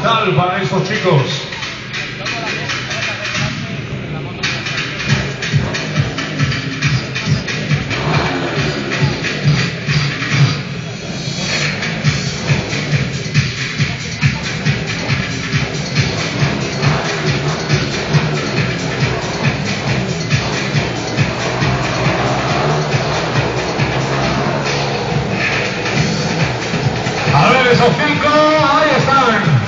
fatal para estos chicos. A ver, esos 5, ahí están.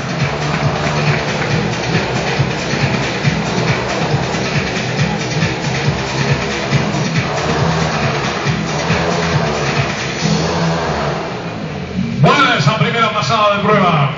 Buena esa primera pasada de prueba.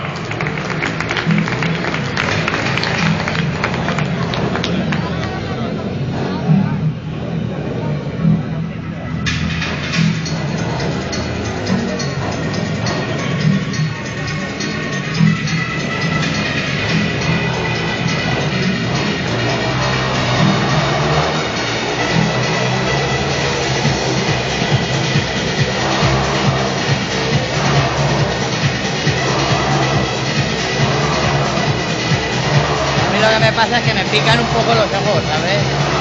Lo que me pasa es que me pican un poco los ojos, ¿sabes?